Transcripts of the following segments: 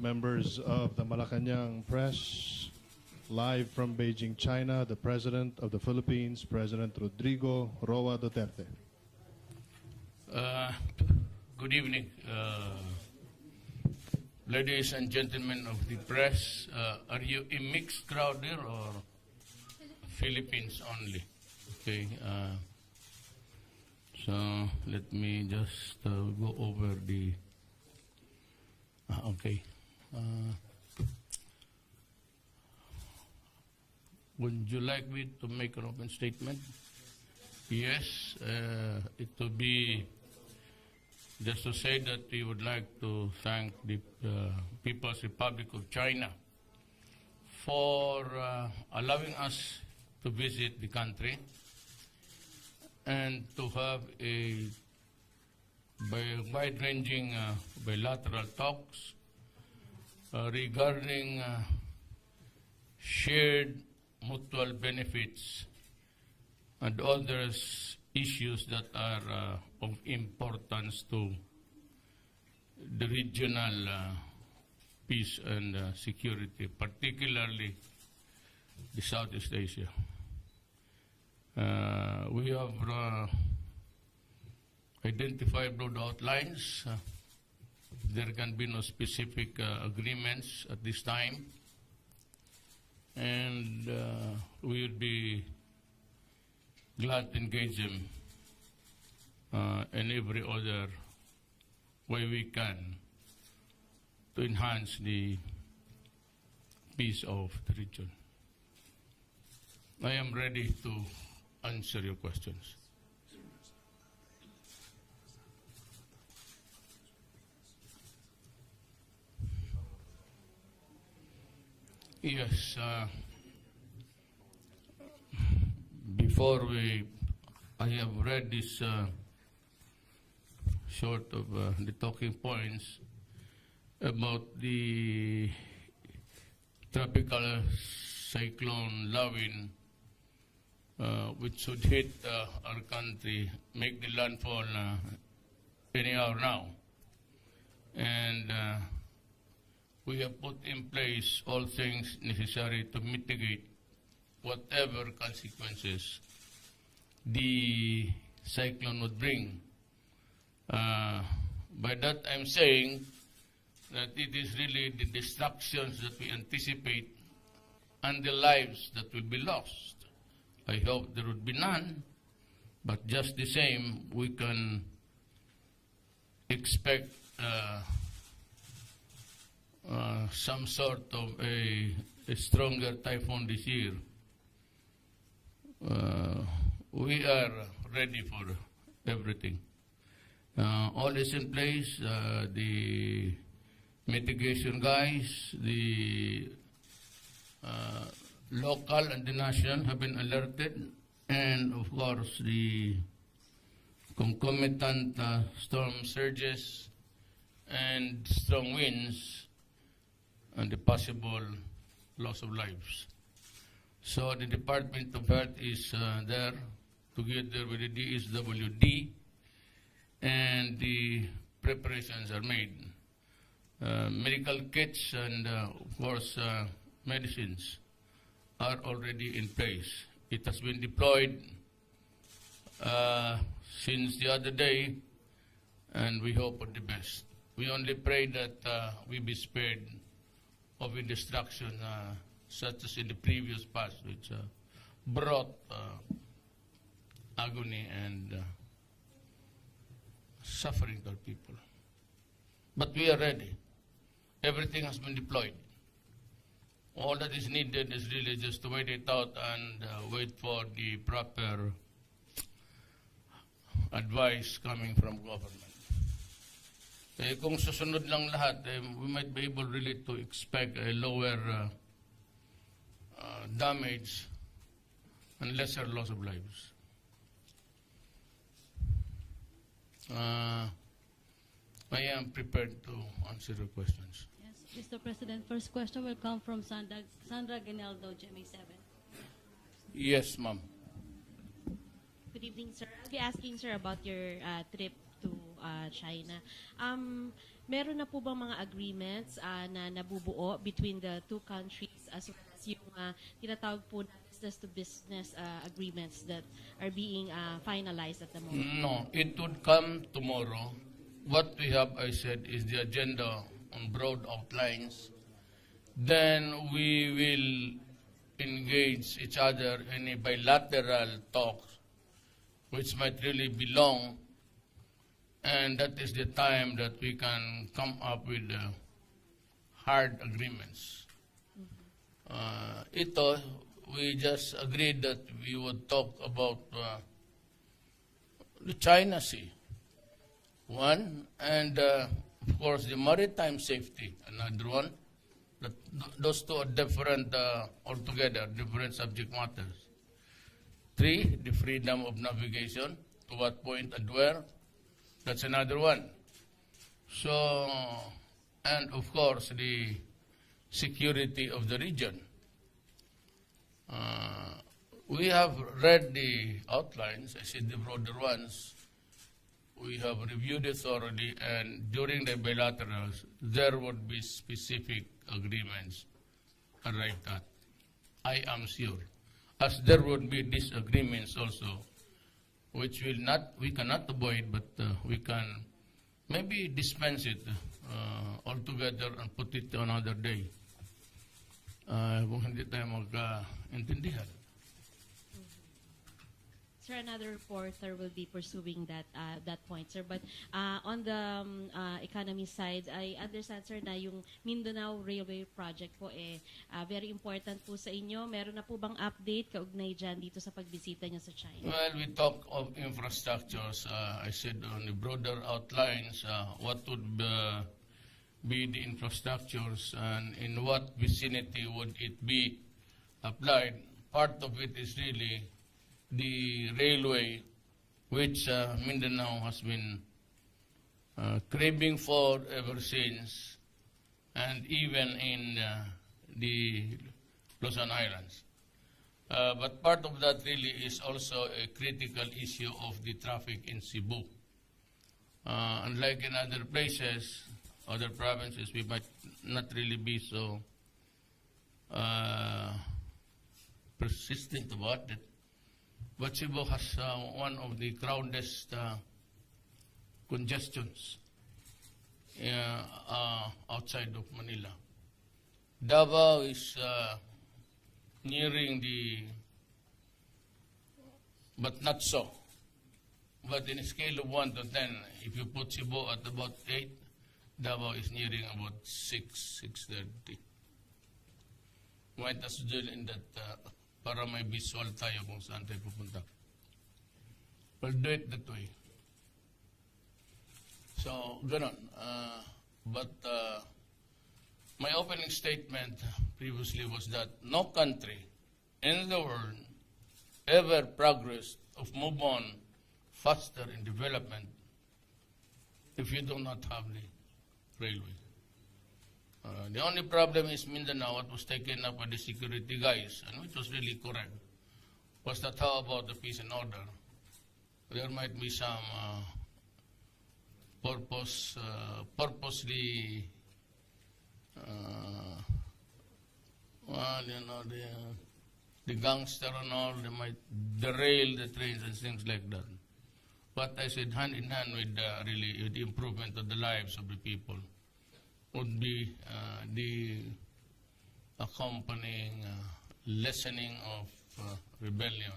members of the Malacanang Press, live from Beijing, China, the President of the Philippines, President Rodrigo Roa Duterte. Good evening, ladies and gentlemen of the press. Are you a mixed crowd there or Philippines only? Okay. So let me just go over the. Okay. Would you like me to make an open statement? Yes. It will be just to say that we would like to thank the People's Republic of China for allowing us to visit the country and to have a wide-ranging bilateral talks regarding shared mutual benefits and other issues that are of importance to the regional peace and security, particularly the Southeast Asia. We have identified broad outlines. There can be no specific agreements at this time, and we would be glad to engage them in every other way we can to enhance the peace of the region. I am ready to answer your questions. Yes. Before I have read this short of the talking points about the tropical cyclone Lawin, which should hit our country, make the landfall any hour now. And we have put in place all things necessary to mitigate whatever consequences the cyclone would bring. By that I'm saying that it is really the destructions that we anticipate and the lives that will be lost. I hope there would be none, but just the same, we can expect some sort of a stronger typhoon this year. We are ready for everything. All is in place. The mitigation guys, the local and the national have been alerted, and of course the concomitant storm surges and strong winds and the possible loss of lives. So the Department of Health is there together with the DSWD, and the preparations are made. Medical kits and of course medicines are already in place. It has been deployed since the other day, and we hope for the best. We only pray that we be spared of a destruction such as in the previous past, which brought agony and suffering to our people. But we are ready. Everything has been deployed. All that is needed is really just to wait it out and wait for the proper advice coming from government. Kung susunod lang lahat, we might be able really to expect a lower damage and lesser loss of lives. I am prepared to answer your questions. Yes, Mr. President, first question will come from Sandra Ginaldo, GMA7. Yes, ma'am. Good evening, sir. I'll be asking, sir, about your trip to China. Meron na po bang mga agreements na nabubuo between the two countries as well as yung tinatawag po na business-to-business agreements that are being finalized at the moment? No, it would come tomorrow. What we have, I said, is the agenda on broad outlines. Then we will engage each other in a bilateral talk, which might really be long, and that is the time that we can come up with hard agreements. We just agreed that we would talk about the China Sea, one, and of course the maritime safety, another one. Those two are different altogether, different subject matters. 3, the freedom of navigation, to what point and where, that's another one. So, and of course, the security of the region. We have read the outlines, I said the broader ones. We have reviewed it thoroughly, and during the bilaterals, there would be specific agreements arrived at. I am sure. As there would be disagreements also, which we cannot avoid, but we can maybe dispense it altogether and put it on another day. Kung hindi tayo magkaintindihan. Sir, another reporter will be pursuing that point, sir. But on the economy side, I understand, sir, na yung Mindanao Railway Project po very important po sa inyo. Meron na po bang update kaugnay dyan dito sa pagbisita niyo sa China? Well, we talk of infrastructures. I said on the broader outlines, what would be the infrastructures and in what vicinity would it be applied. Part of it is really the railway, which Mindanao has been craving for ever since, and even in the Luzon Islands. But part of that really is also a critical issue of the traffic in Cebu. Unlike in other places, other provinces, we might not really be so persistent about it. But Cebu has one of the crowdest congestions outside of Manila. Davao is nearing but not so. But in a scale of 1 to 10, if you put Cebu at about 8, Davao is nearing about 6:30. Might as well in that para may visual tayo kung saan tayo pupunta. We'll do it that way. So, ganon. But my opening statement previously was that no country in the world ever progressed or move on faster in development if you do not have the railway. The only problem is Mindanao, what was taken up by the security guys, and which was really correct, was that how about the peace and order? There might be some purposely, the gangster and all, they might derail the trains and things like that. But I said hand in hand with really with the improvement of the lives of the people would be the accompanying lessening of rebellion.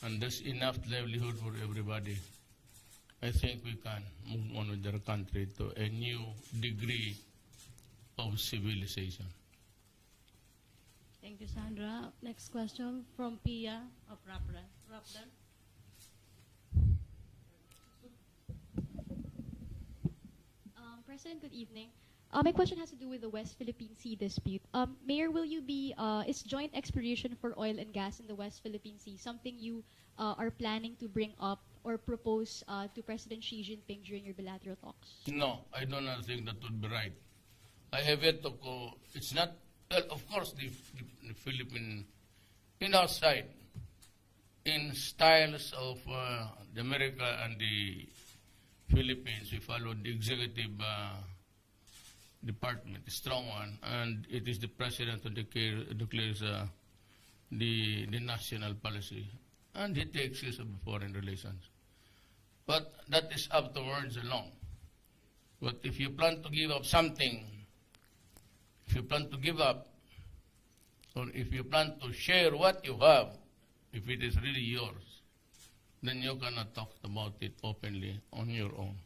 And there's enough livelihood for everybody. I think we can move on with our country to a new degree of civilization. Thank you, Sandra. Next question from Pia of Rappler. Rappler. President, good evening. My question has to do with the West Philippine Sea dispute. Mayor, will you be, is joint exploration for oil and gas in the West Philippine Sea something you are planning to bring up or propose to President Xi Jinping during your bilateral talks? No, I do not think that would be right. I have yet to go, it's not, well, of course, the Philippine, in our side, in styles of the America and the Philippines, we follow the executive department, a strong one, and it is the president who declares the national policy, and he takes use of foreign relations. But that is afterwards alone. But if you plan to give up something, if you plan to give up, or if you plan to share what you have, if it is really yours, then you cannot talk about it openly on your own.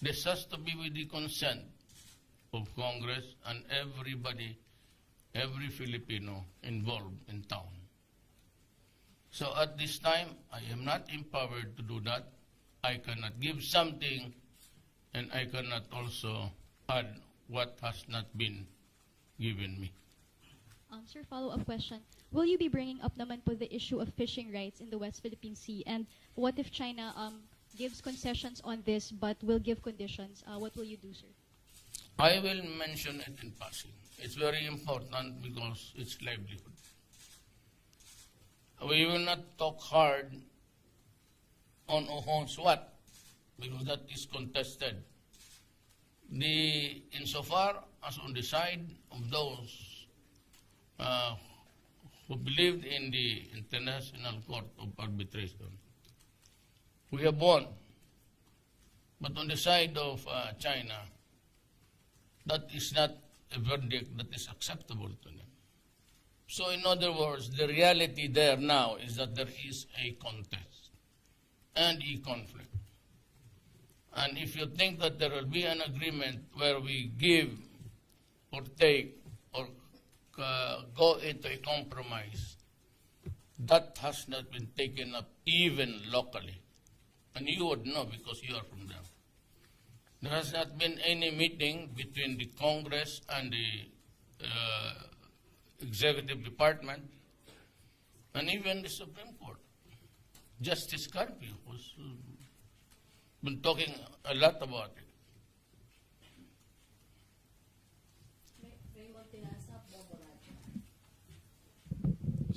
This has to be with the consent of Congress and everybody, every Filipino involved in town. So at this time, I am not empowered to do that. I cannot give something, and I cannot also add what has not been given me. Sir, follow-up question. Will you be bringing up naman po the issue of fishing rights in the West Philippine Sea? And what if China gives concessions on this but will give conditions? What will you do, sir? I will mention it in passing. It's very important because it's livelihood. We will not talk hard on who owns what, because that is contested. Insofar as on the side of those who believed in the International Court of Arbitration, we have won. But on the side of China, that is not a verdict that is acceptable to them. So in other words, the reality there now is that there is a contest and a conflict. And if you think that there will be an agreement where we give or take or go into a compromise, that has not been taken up even locally. And you would know because you are from there. There has not been any meeting between the Congress and the Executive Department and even the Supreme Court. Justice Carpio has been talking a lot about it.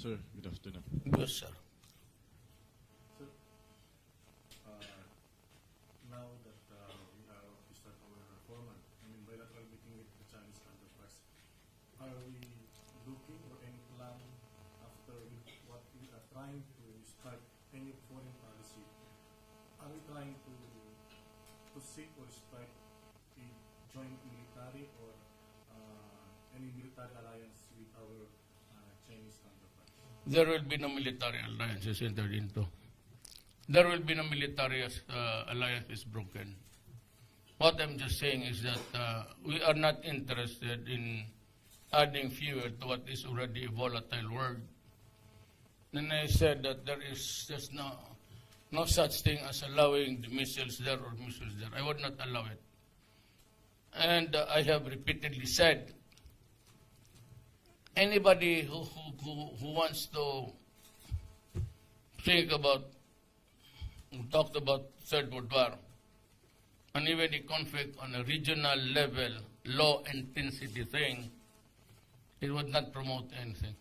Sir, good afternoon. Yes, sir. Sir, now that we start our formal, bilateral meeting with the Chinese counterparts, are we looking or any plan after what we are trying to start any foreign policy? Are we trying to seek or start a joint military or any military alliance with our Chinese counterparts? There will be no military alliances entered into. There will be no military alliance is broken. What I'm just saying is that we are not interested in adding fuel to what is already a volatile world. Then I said that there is just no such thing as allowing the missiles there or missiles there. I would not allow it. And I have repeatedly said, anybody who wants to think about, who talked about Third World War, and even a conflict on a regional level, low intensity thing, it would not promote anything.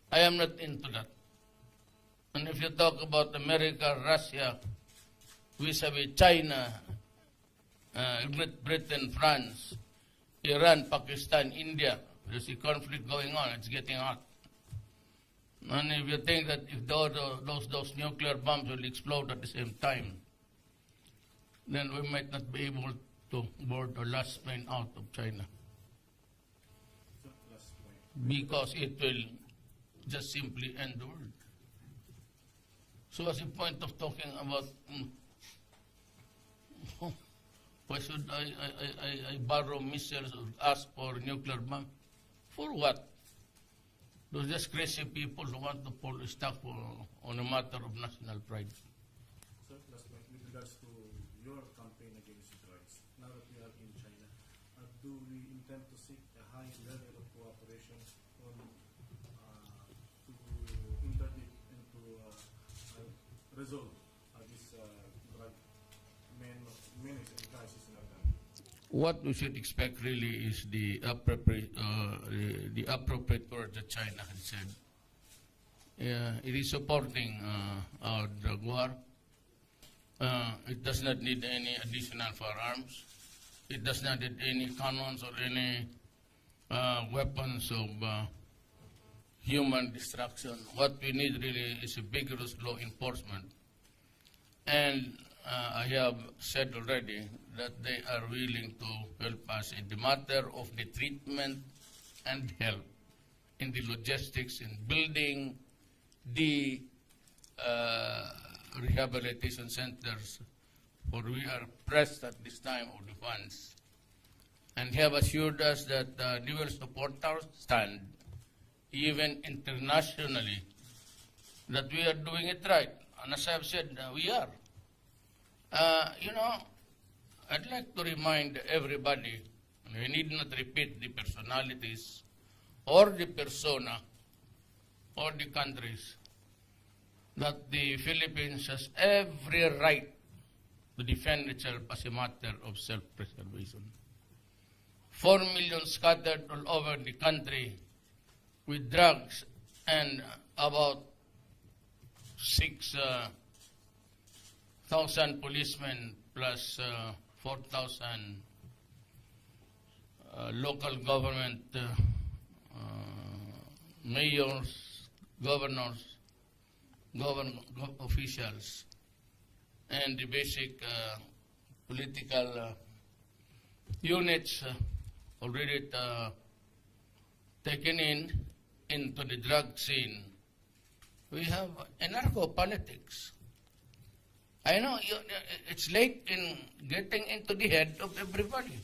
I am not into that. And if you talk about America, Russia, vis-a-vis China, Great Britain, France, Iran, Pakistan, India, there's a conflict going on. It's getting hot. And if you think that if those nuclear bombs will explode at the same time, then we might not be able to board the last plane out of China. Because it will just simply end the world. So what's the point of talking about why should I borrow missiles or ask for nuclear bomb? For what? Those just crazy people who want to pull stuff on a matter of national pride. Sir, last point, with regards to your campaign against drugs, now that we are in China, do we intend to seek a high level of cooperation on to interdict and to resolve this drug menace and crisis in our country? What we should expect really is the appropriate word that China had said. It is supporting our drug war, It does not need any additional firearms. It does not need any cannons or any weapons of human destruction. What we need really is a vigorous law enforcement. And I have said already that they are willing to help us in the matter of the treatment and help in the logistics, in building the rehabilitation centers, for we are pressed at this time of the funds, and have assured us that they will support our stand, even internationally, that we are doing it right. And as I've said, we are. I'd like to remind everybody, we need not repeat the personalities or the persona or the countries, that the Philippines has every right to defend itself as a matter of self-preservation. 4 million scattered all over the country with drugs, and about 6,000 policemen plus 4,000 local government mayors, governors, officials, and the basic political units already taken into the drug scene. We have anarcho-politics. I know it's late in getting into the head of everybody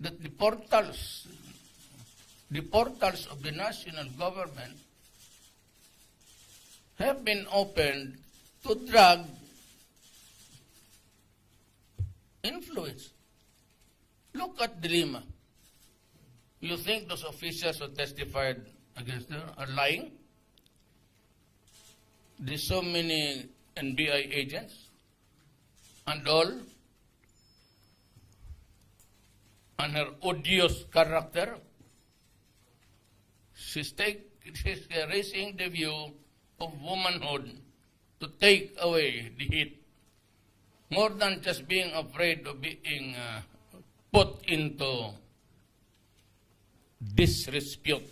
that the portals of the national government have been opened to drug influence. Look at Dilima. You think those officials who testified against her are lying? There's so many NBI agents and all, and her odious character. She's raising the view of womanhood to take away the heat, more than just being afraid of being put into disrepute.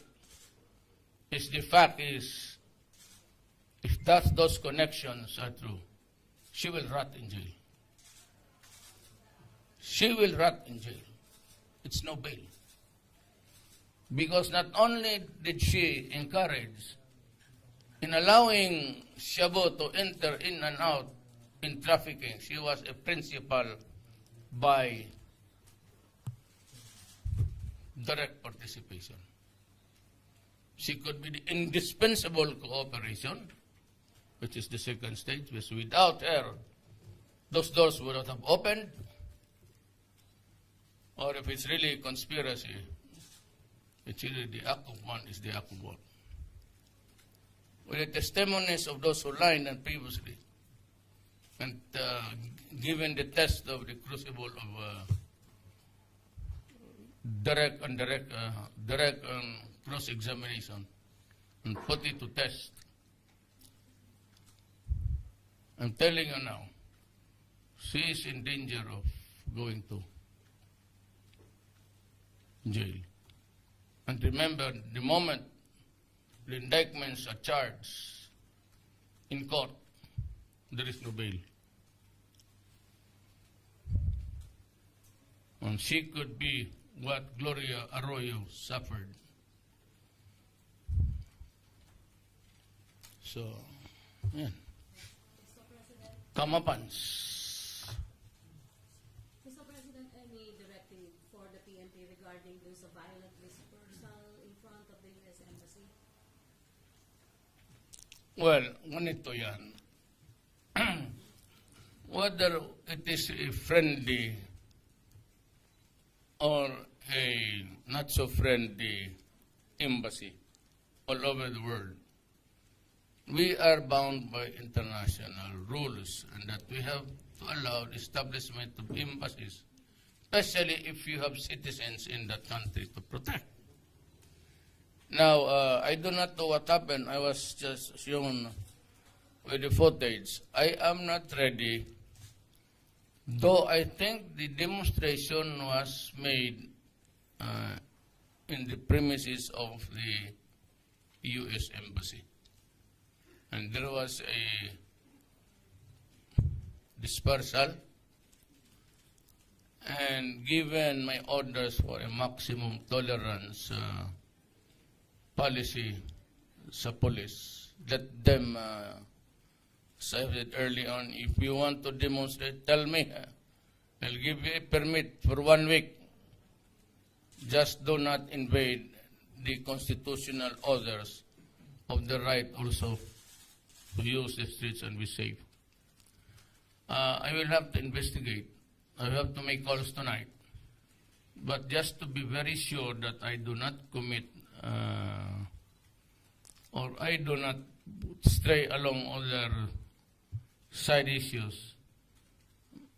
The fact is, if those connections are true, she will rot in jail. She will rot in jail. It's no bail. Because not only did she encourage in allowing Shabu to enter in and out in trafficking, she was a principal by direct participation. She could be the indispensable cooperation, which is the second stage, because without her, those doors would not have opened. Or if it's really a conspiracy, it's really the act of one is the act of one. With the testimonies of those who lied and previously, and given the test of the crucible of direct cross-examination, and put it to test, I'm telling you now, she is in danger of going to jail. And remember, the moment the indictments are charged in court, there is no bail. And she could be what Gloria Arroyo suffered. So, yan. Kamapans. Mr. President, any directive for the PNP regarding use of violent dispersal in front of the U.S. Embassy? Well, ganito yan. Whether it is a friendly or a not so friendly embassy all over the world, we are bound by international rules, and that we have to allow the establishment of embassies, especially if you have citizens in that country to protect. Now, I do not know what happened. I was just shown with the footage. I am not ready Though I think the demonstration was made in the premises of the U.S. Embassy. And there was a dispersal, and given my orders for a maximum tolerance policy sa police, let them, as I said early on, if you want to demonstrate, tell me. I'll give you a permit for 1 week. Just do not invade the constitutional orders of the right also to use the streets and be safe. I will have to investigate. I will have to make calls tonight. But just to be very sure that I do not commit or I do not stray along other side issues,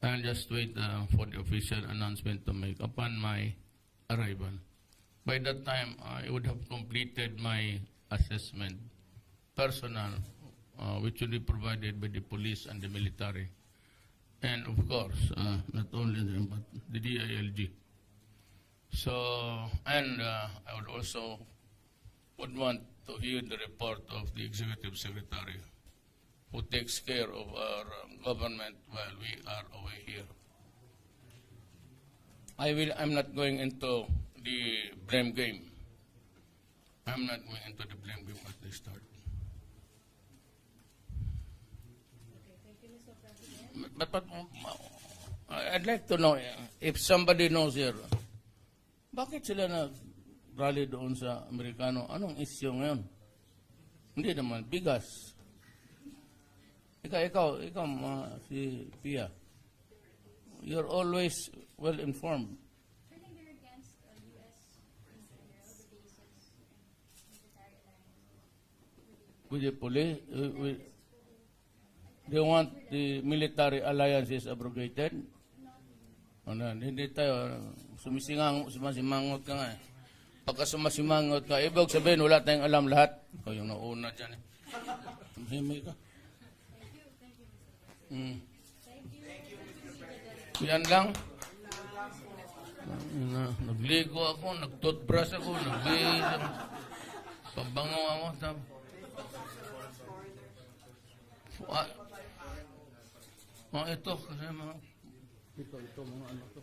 I'll just wait for the official announcement to make upon my arrival. By that time, I would have completed my assessment, personal, which will be provided by the police and the military. And of course, not only them, but the DILG. So, and I would also want to hear the report of the Executive Secretary, who takes care of our government while we are away here. I'm not going into the blame game. I'm not going into the blame game at the start. But I'd like to know if somebody knows here, bakit sila nag-rally doon sa Amerikano? Anong issue ngayon? Hindi naman, bigas. Ikaw, si Pia. You're always well informed. I think they're against U.S. bases military alliance With the police, they want the military alliances abrogated? Hindi tayo, sumasimangot ka nga eh. Pagka sumasimangot ka, ibig sabihin wala tayong alam lahat. O yung nauna dyan eh. Himay ka. Yan lang. Nagligo ako, nag-toothbrush ako, pabango ako. Ito, kasi ito, mga ano to.